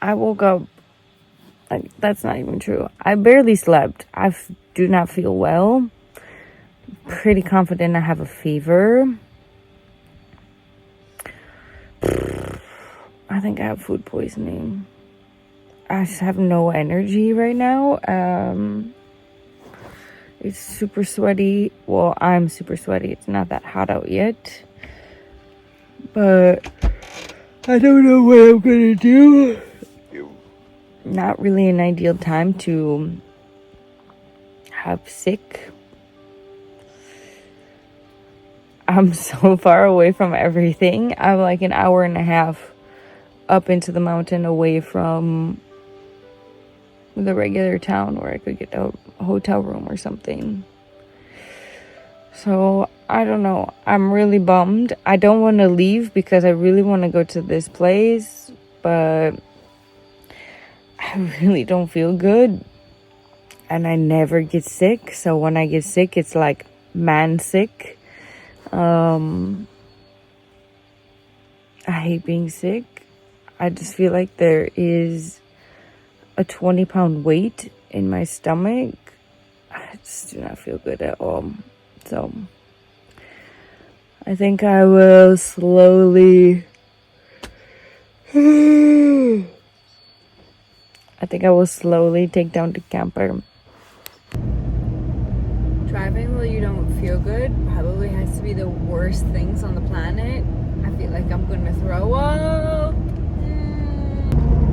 I woke up, like, that's not even true. I barely slept. I do not feel well. Pretty confident I have a fever. I think I have food poisoning. I just have no energy right now. It's super sweaty. Well, I'm super sweaty. It's not that hot out yet. But I don't know what I'm gonna do. Not really an ideal time to have sick. I'm so far away from everything. I'm like an hour and a half up into the mountain away from the regular town where I could get a hotel room or something. So I don't know. I'm really bummed. I don't want to leave because I really want to go to this place, but I really don't feel good. And I never get sick. So when I get sick, it's like man sick. I hate being sick. I just feel like there is a 20-pound weight in my stomach. I just do not feel good at all. So I think I will slowly take down the camper. Driving while you don't feel good probably has to be the worst things on the planet. I feel like I'm gonna throw up.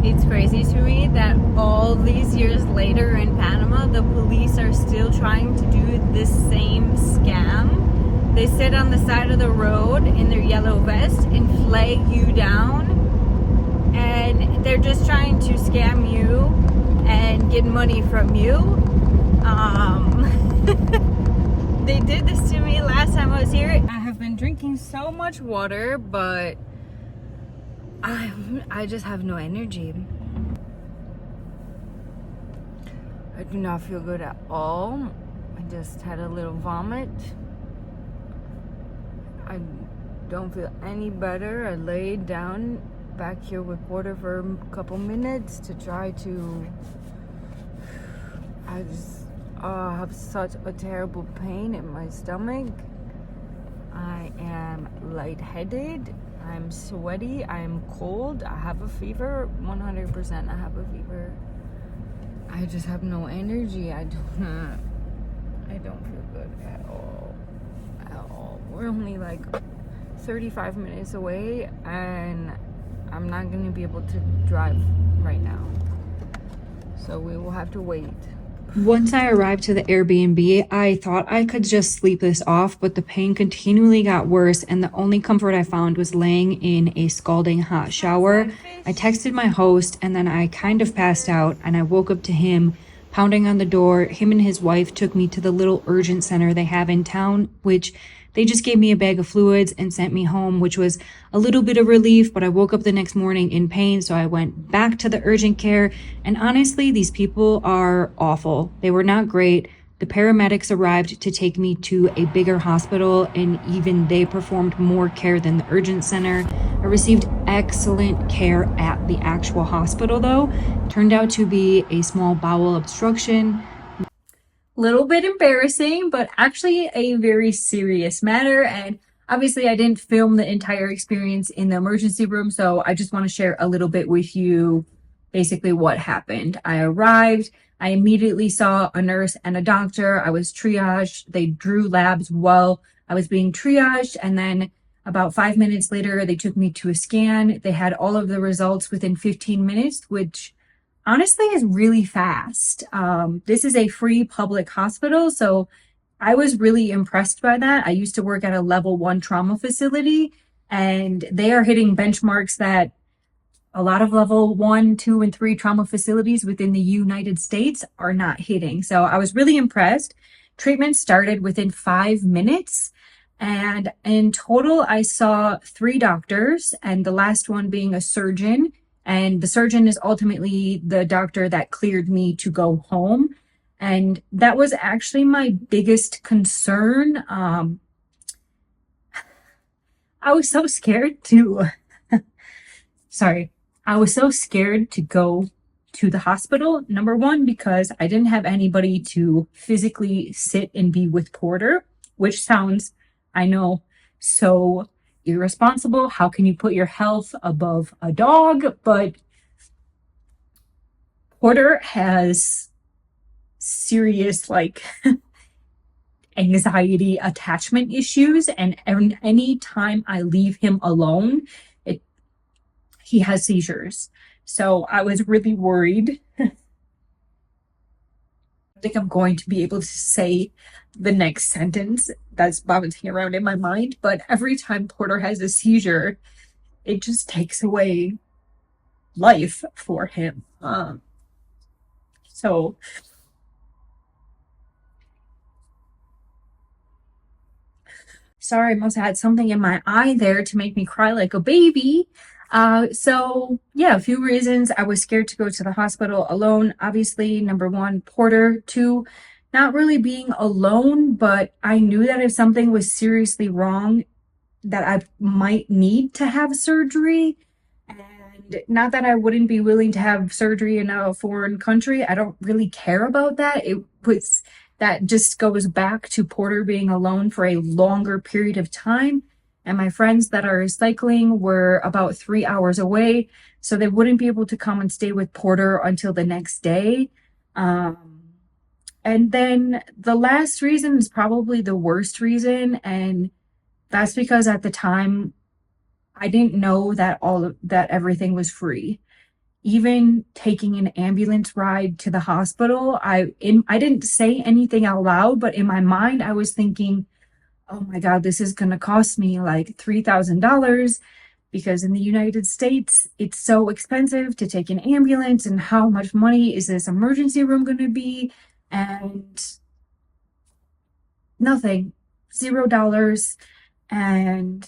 It's crazy to me that all these years later in Panama, the police are still trying to do this same scam. They sit on the side of the road in their yellow vest and flag you down, and they're just trying to scam you and get money from you. They did this to me last time I was here. I have been drinking so much water, but I just have no energy. I do not feel good at all. I just had a little vomit. I don't feel any better. I laid down back here with water for a couple minutes to try to... I just have such a terrible pain in my stomach. I am lightheaded. I'm sweaty. I am cold. I have a fever. 100% I have a fever. I just have no energy. I don't feel good at all. At all. We're only like 35 minutes away, and I'm not going to be able to drive right now. So we will have to wait. Once I arrived to the Airbnb, I thought I could just sleep this off, but the pain continually got worse, and the only comfort I found was laying in a scalding hot shower. I texted my host, and then I kind of passed out, and I woke up to him pounding on the door. Him and his wife took me to the little urgent center they have in town, which they just gave me a bag of fluids and sent me home, which was a little bit of relief, but I woke up the next morning in pain, so I went back to the urgent care, and honestly, these people are awful. They were not great. The paramedics arrived to take me to a bigger hospital, and even they performed more care than the urgent center. I received excellent care at the actual hospital, though. It turned out to be a small bowel obstruction. Little bit embarrassing, but actually a very serious matter. And obviously I didn't film the entire experience in the emergency room, so I just want to share a little bit with you basically what happened. I arrived, I immediately saw a nurse and a doctor. I was triaged. They drew labs while I was being triaged, and then about 5 minutes later they took me to a scan. They had all of the results within 15 minutes, which honestly is really fast. This is a free public hospital, so I was really impressed by that. I used to work at a level 1 trauma facility, and they are hitting benchmarks that a lot of level 1, 2, and 3 trauma facilities within the United States are not hitting. So I was really impressed. Treatment started within 5 minutes, and in total I saw 3 doctors, and the last one being a surgeon. And the surgeon is ultimately the doctor that cleared me to go home. And that was actually my biggest concern. I was so scared to, I was so scared to go to the hospital. Number one, because I didn't have anybody to physically sit and be with Porter, which sounds, I know, so irresponsible. How can you put your health above a dog? But Porter has serious, like, anxiety attachment issues, and any time I leave him alone, he has seizures. So I was really worried. I think I'm going to be able to say the next sentence that's bouncing around in my mind, but every time Porter has a seizure, it just takes away life for him. So sorry, I must have had something in my eye there to make me cry like a baby. So yeah, a few reasons I was scared to go to the hospital alone. Obviously, number one, Porter. Two, not really being alone, but I knew that if something was seriously wrong, that I might need to have surgery. And not that I wouldn't be willing to have surgery in a foreign country. I don't really care about that. That just goes back to Porter being alone for a longer period of time. And my friends that are cycling were about 3 hours away, so they wouldn't be able to come and stay with Porter until the next day. And then the last reason is probably the worst reason, and that's because at the time I didn't know that everything was free. Even taking an ambulance ride to the hospital, I didn't say anything out loud, but in my mind I was thinking, oh my God, this is going to cost me like $3,000, because in the United States, it's so expensive to take an ambulance, and how much money is this emergency room going to be? And nothing, $0. And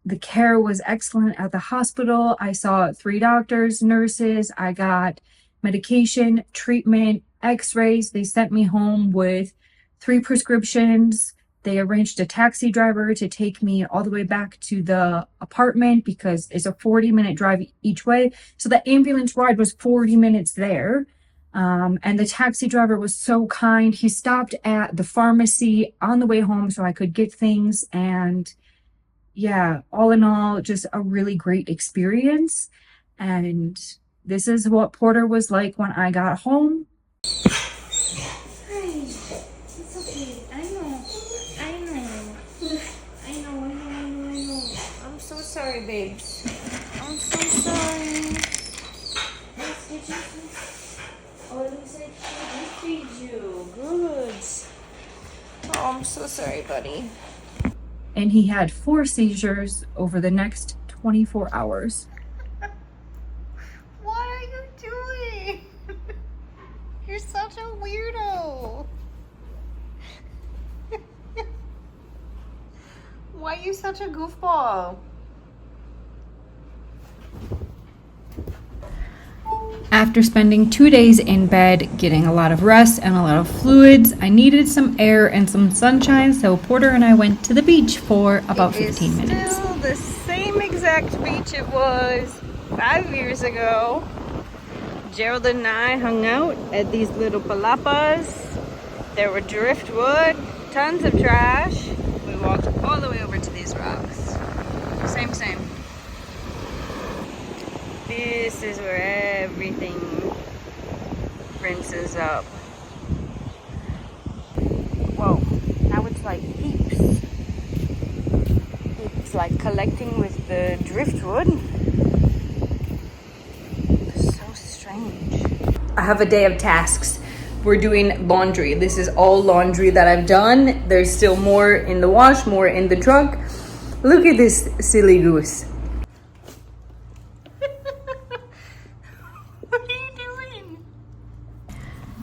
the care was excellent at the hospital. I saw 3 doctors, nurses. I got medication, treatment, x-rays. They sent me home with 3 prescriptions. They arranged a taxi driver to take me all the way back to the apartment, because it's a 40-minute drive each way. So the ambulance ride was 40 minutes there. And the taxi driver was so kind. He stopped at the pharmacy on the way home so I could get things. And yeah, all in all, just a really great experience. And this is what Porter was like when I got home. Sorry, babes. I'm so sorry. Oh, it looks like she did feed you. Good. Oh, I'm so sorry, buddy. And he had 4 seizures over the next 24 hours. What are you doing? You're such a weirdo. Why are you such a goofball? After spending 2 days in bed, getting a lot of rest and a lot of fluids, I needed some air and some sunshine, so Porter and I went to the beach for about 15 minutes. Still the same exact beach it was 5 years ago. Gerald and I hung out at these little palapas. There were driftwood, tons of trash. We walked all the way over to these rocks. Same. This is where everything rinses up. Whoa, now it's like heaps. It's like collecting with the driftwood. So strange. I have a day of tasks. We're doing laundry. This is all laundry that I've done. There's still more in the wash, more in the trunk. Look at this silly goose.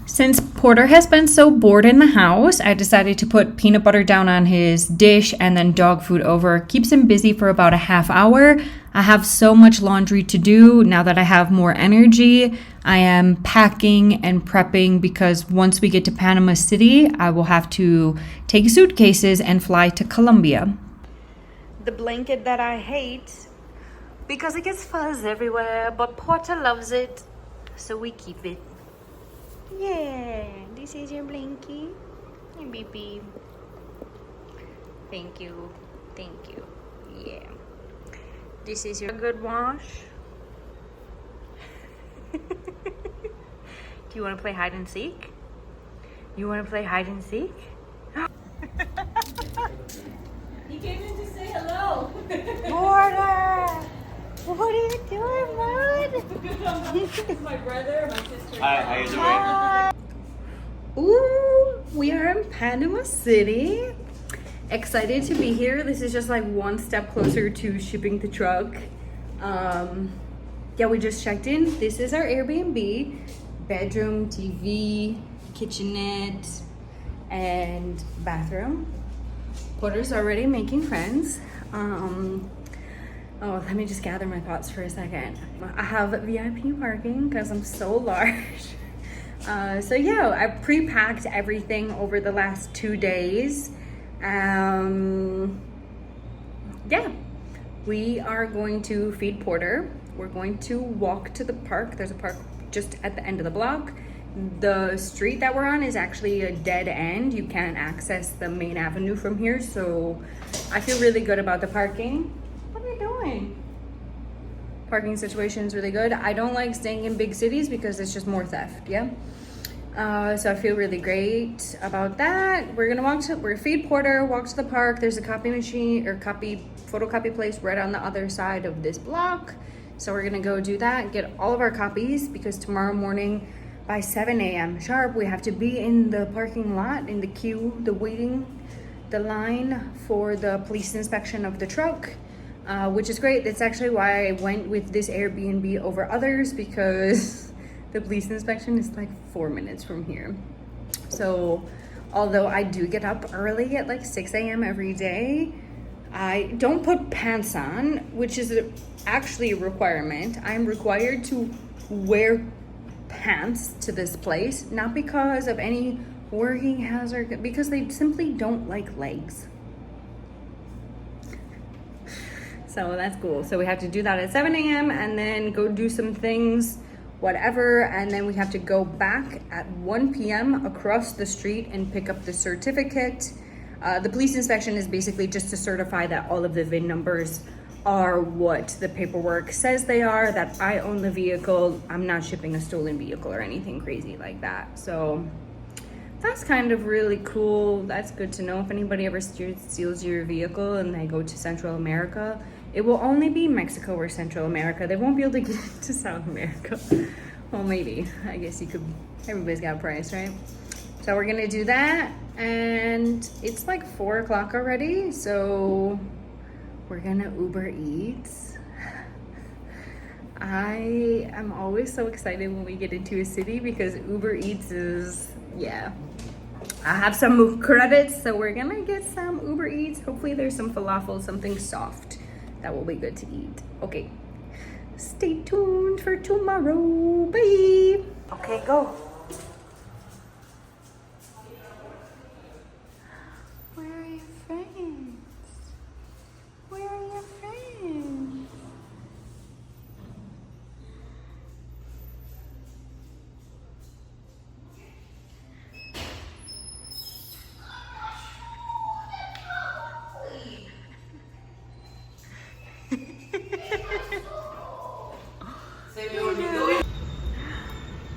Since Porter has been so bored in the house, I decided to put peanut butter down on his dish and then dog food over. Keeps him busy for about a half hour. I have so much laundry to do now that I have more energy. I am packing and prepping because once we get to Panama City, I will have to take suitcases and fly to Colombia. The blanket that I hate because it gets fuzz everywhere, but Porter loves it, so we keep it. Yeah, this is your blinky. Hey, baby. Thank you. Thank you. Yeah. This is your good wash. Do you want to play hide and seek? You want to play hide and seek? He came in to say hello. Porter! What are you doing, bud? This is my brother, my sister. Hi, how you doing? Hi. Ooh, we are in Panama City. Excited to be here. This is just like one step closer to shipping the truck. Yeah, we just checked in. This is our Airbnb. Bedroom, TV, kitchenette, and bathroom. Porter's already making friends. Oh, let me just gather my thoughts for a second. I have VIP parking because I'm so large. So yeah, I pre-packed everything over the last 2 days. Yeah, we are going to feed Porter. We're going to walk to the park. There's a park just at the end of the block. The street that we're on is actually a dead end. You can't access the main avenue from here, so I feel really good about the parking. What are you doing? Parking situation is really good. I don't like staying in big cities because it's just more theft, yeah? So I feel really great about that. We're gonna feed Porter, walk to the park. There's a copy machine or photocopy place right on the other side of this block. So we're gonna go do that, get all of our copies, because tomorrow morning by 7 a.m. sharp, we have to be in the parking lot, in the queue, the line for the police inspection of the truck, which is great. That's actually why I went with this Airbnb over others, because the police inspection is like 4 minutes from here. So although I do get up early at like 6 a.m. every day, I don't put pants on, which is actually a requirement. I'm required to wear pants to this place, not because of any working hazard, because they simply don't like legs. So that's cool. So we have to do that at 7 a.m. and then go do some things, whatever, and then we have to go back at 1 p.m. across the street and pick up the certificate. The police inspection is basically just to certify that all of the VIN numbers are what the paperwork says they are, that I own the vehicle. I'm not shipping a stolen vehicle or anything crazy like that. So that's kind of really cool. That's good to know. If anybody ever steals your vehicle and they go to Central America, it will only be Mexico or Central America. They won't be able to get to South America. Well, maybe. I guess you could. Everybody's got a price, right? So we're gonna do that, and it's like 4 o'clock already, so we're gonna Uber Eats. I am always so excited when we get into a city because Uber Eats is, yeah. I have some credits, so we're gonna get some Uber Eats. Hopefully there's some falafel, something soft that will be good to eat. Okay, stay tuned for tomorrow. Bye. Okay, go. Where are your friends? Where are your friends?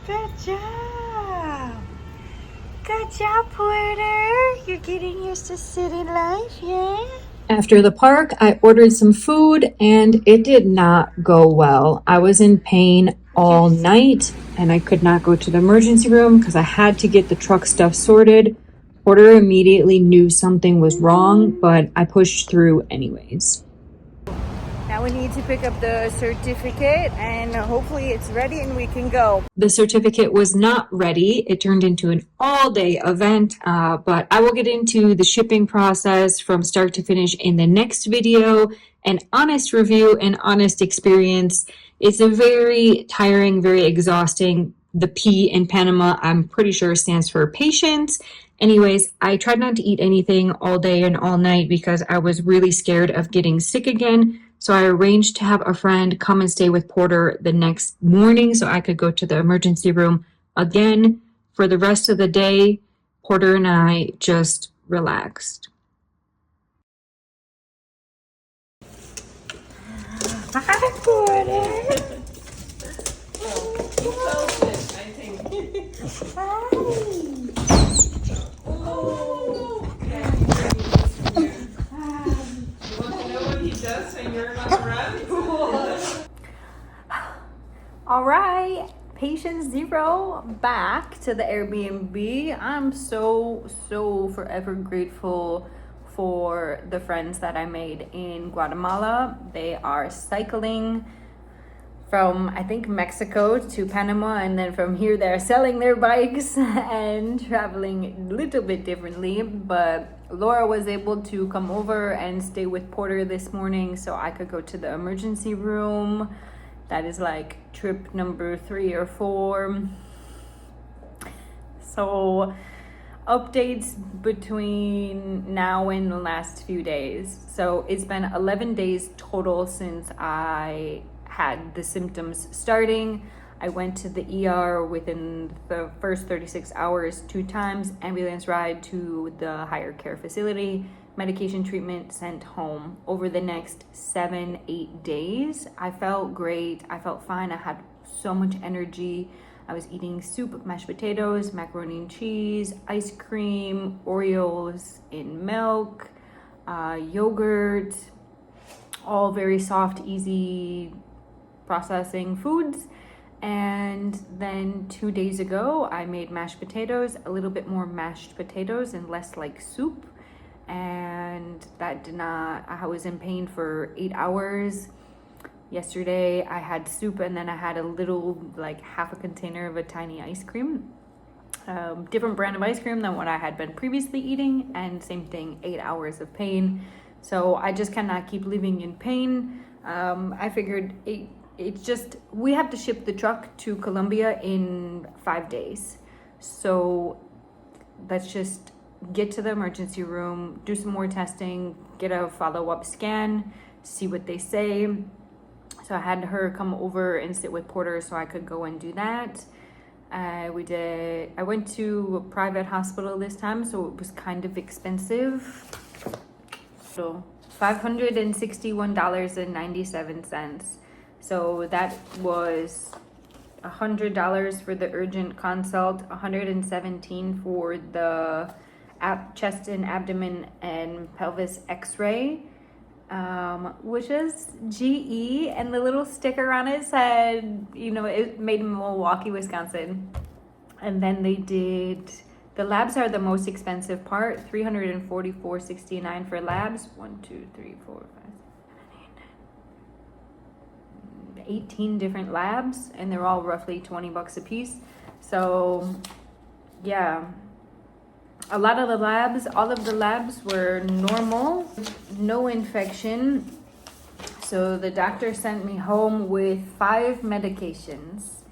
Good job. Good job, Porter. You're getting used to city life, yeah? After the park, I ordered some food and it did not go well. I was in pain all night and I could not go to the emergency room because I had to get the truck stuff sorted. Porter immediately knew something was wrong, but I pushed through anyways. Now we need to pick up the certificate and hopefully it's ready and we can go. The certificate was not ready. It turned into an all-day event, but I will get into the shipping process from start to finish in the next video. An honest review and honest experience. It's a very tiring, very exhausting. The P in Panama, I'm pretty sure, stands for patience. Anyways, I tried not to eat anything all day and all night because I was really scared of getting sick again. So I arranged to have a friend come and stay with Porter the next morning so I could go to the emergency room again. For the rest of the day, Porter and I just relaxed. Hi, Porter. All right, patient zero back to the Airbnb. I'm so forever grateful for the friends that I made in Guatemala. They are cycling from, I think, Mexico to Panama, and then from here they're selling their bikes and traveling a little bit differently. But Laura was able to come over and stay with Porter this morning so I could go to the emergency room. That is like trip number 3 or 4. So updates between now and the last few days. So it's been 11 days total since I had the symptoms starting. I went to the ER within the first 36 hours 2 times, ambulance ride to the higher care facility, medication treatment, sent home. Over the next 7-8 days, I felt great. I felt fine. I had so much energy. I was eating soup, mashed potatoes, macaroni and cheese, ice cream, Oreos in milk, yogurt, all very soft, easy processing foods. And then 2 days ago, I made mashed potatoes, a little bit more mashed potatoes and less like soup. And that did not, I was in pain for 8 hours. Yesterday I had soup, and then I had a little, like half a container of a tiny ice cream. Different brand of ice cream than what I had been previously eating, and same thing, 8 hours of pain. So I just cannot keep living in pain. I figured it's just, we have to ship the truck to Colombia in 5 days. So let's just get to the emergency room, do some more testing, get a follow-up scan, see what they say. So I had her come over and sit with Porter so I could go and do that. I went to a private hospital this time, so it was kind of expensive. So $561.97. So that was $100 for the urgent consult, $117 for the chest and abdomen and pelvis x-ray, which is GE, and the little sticker on it said, it made in Milwaukee, Wisconsin. And then they did, the labs are the most expensive part, $344.69 for labs. 18 different labs, and they're all roughly $20 a piece. So yeah, all of the labs were normal, no infection. So the doctor sent me home with 5 medications.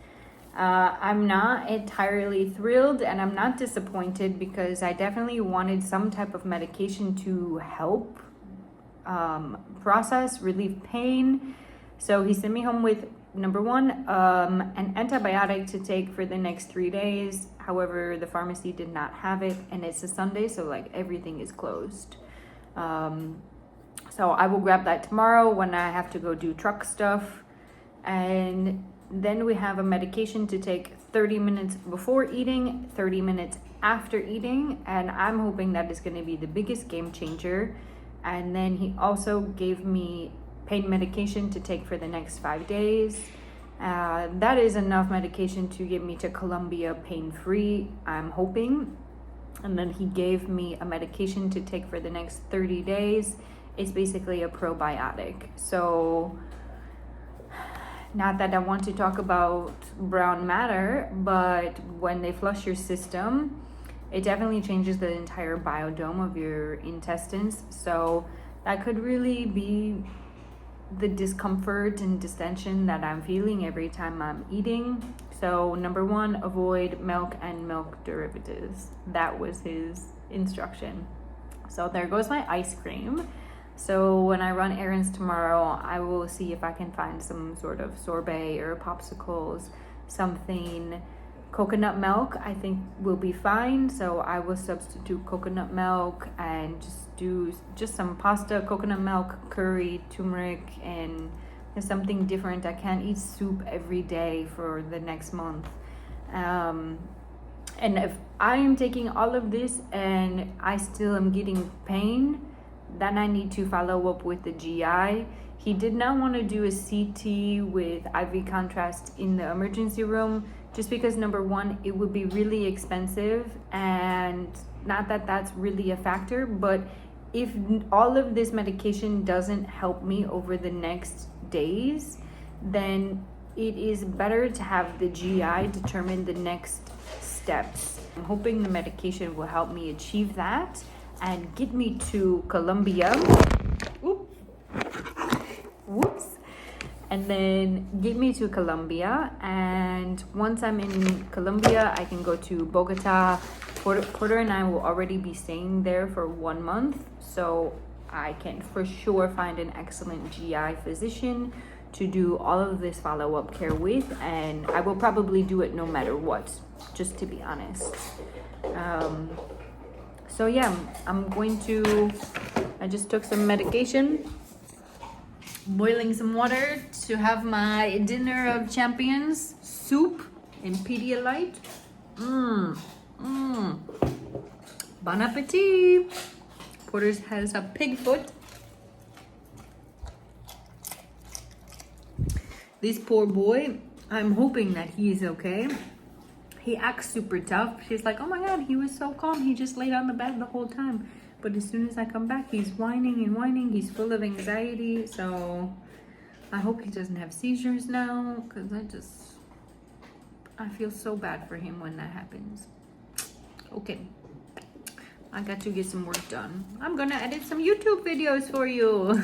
I'm not entirely thrilled, and I'm not disappointed, because I definitely wanted some type of medication to help relieve pain. So he sent me home with, number 1, an antibiotic to take for the next 3 days. However, the pharmacy did not have it, and it's a Sunday, so like everything is closed. So I will grab that tomorrow when I have to go do truck stuff. And then we have a medication to take 30 minutes before eating, 30 minutes after eating, and I'm hoping that is going to be the biggest game changer. And then he also gave me pain medication to take for the next 5 days. That is enough medication to get me to Colombia pain-free, I'm hoping. And then he gave me a medication to take for the next 30 days. It's basically a probiotic. So, not that I want to talk about brown matter, but when they flush your system, it definitely changes the entire biodome of your intestines. So that could really be the discomfort and distension that I'm feeling every time I'm eating. So number 1, avoid milk and milk derivatives. That was his instruction. So there goes my ice cream. So when I run errands tomorrow, I will see if I can find some sort of sorbet or popsicles, something. Coconut milk I think will be fine, so I will substitute coconut milk and just do just some pasta, coconut milk, curry, turmeric, and something different. I can't eat soup every day for the next month. And if I am taking all of this and I still am getting pain, then I need to follow up with the GI. He did not want to do a CT with IV contrast in the emergency room, just because number one, it would be really expensive, and not that that's really a factor, but if all of this medication doesn't help me over the next days, then it is better to have the GI determine the next steps. I'm hoping the medication will help me achieve that and get me to Colombia. Whoops. And then get me to Colombia, and once I'm in Colombia, I can go to Bogota. Porter and I will already be staying there for 1 month, so I can for sure find an excellent GI physician to do all of this follow-up care with, and I will probably do it no matter what, just to be honest. So yeah, I just took some medication, boiling some water to have my dinner of champions, soup and Pedialyte. Bon appetit. Porter has a pig foot. This poor boy, I'm hoping that he is okay. He acts super tough. She's like, oh my God, he was so calm. He just laid on the bed the whole time. But as soon as I come back, he's whining and whining. He's full of anxiety. So I hope he doesn't have seizures now, because I feel so bad for him when that happens. Okay, I got to get some work done. I'm gonna edit some YouTube videos for you.